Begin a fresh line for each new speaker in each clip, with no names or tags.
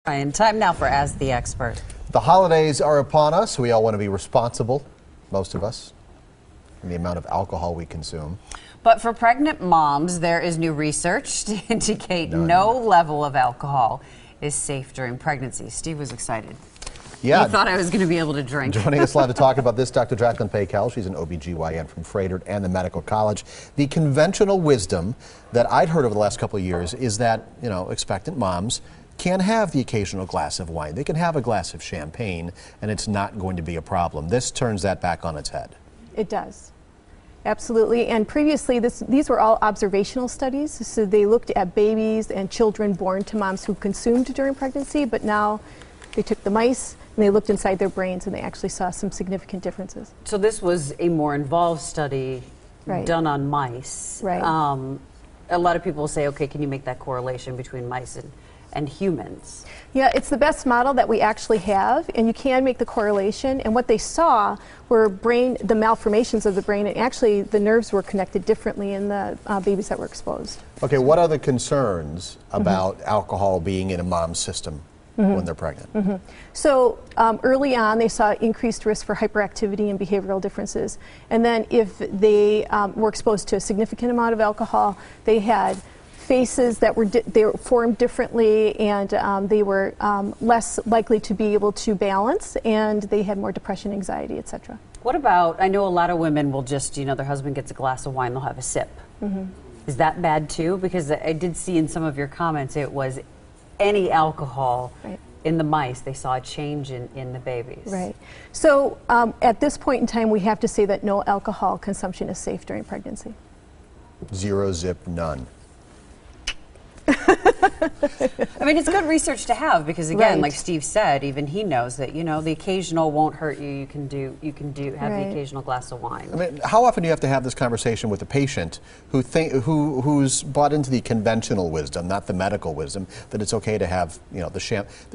And time now for Ask the Expert.
The holidays are upon us. We all want to be responsible, most of us, in the amount of alcohol we consume.
But for pregnant moms, there is new research to indicate no level of alcohol is safe during pregnancy. Steve was excited.
Yeah.
He thought I was going to be able to drink.
Joining us live to talk about this, Dr. Jacquelyn Paykel. She's an OB/GYN from Froedtert and the Medical College. The conventional wisdom that I'd heard over the last couple of years is that, expectant moms can have the occasional glass of wine. They can have a glass of champagne, and it's not going to be a problem. This turns that back on its head.
It does. Absolutely. And previously, these were all observational studies. So they looked at babies and children born to moms who consumed during pregnancy, but now they took the mice and they looked inside their brains and they actually saw some significant differences.
So this was a more involved study done on mice.
Right.
A lot of people say, okay, can you make that correlation between mice and humans?
Yeah, it's the best model that we actually have, and you can make the correlation. And what they saw were the malformations of the brain, and actually the nerves were connected differently in the babies that were exposed.
Okay, what are the concerns about alcohol being in a mom's system when they're pregnant?
So early on, they saw increased risk for hyperactivity and behavioral differences. And then if they were exposed to a significant amount of alcohol, they had faces that they were formed differently, and they were less likely to be able to balance, and they had more depression, anxiety, etc.
What about, I know a lot of women will just, their husband gets a glass of wine, they'll have a sip. Is that bad too? Because I did see in some of your comments it was any alcohol in the mice, they saw a change in the babies. Right.
So at this point in time, we have to say that no alcohol consumption is safe during pregnancy.
Zero, zip, none.
I mean, it's good research to have because, again, like Steve said, even he knows that the occasional won't hurt you. You can have the occasional glass of wine.
I mean, how often do you have to have this conversation with a patient who's bought into the conventional wisdom, not the medical wisdom, that it's okay to have the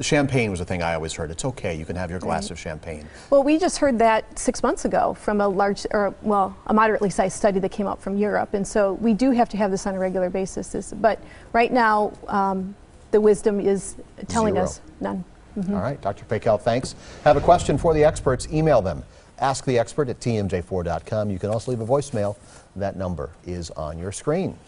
champagne was a thing I always heard. It's okay, you can have your glass of champagne.
Well, we just heard that 6 months ago from a moderately sized study that came out from Europe, and so we do have to have this on a regular basis. But right now, the wisdom is telling us none. All
right, Dr. Paykel, thanks. Have a question for the experts, email them. AskTheExpert@tmj4.com. You can also leave a voicemail. That number is on your screen.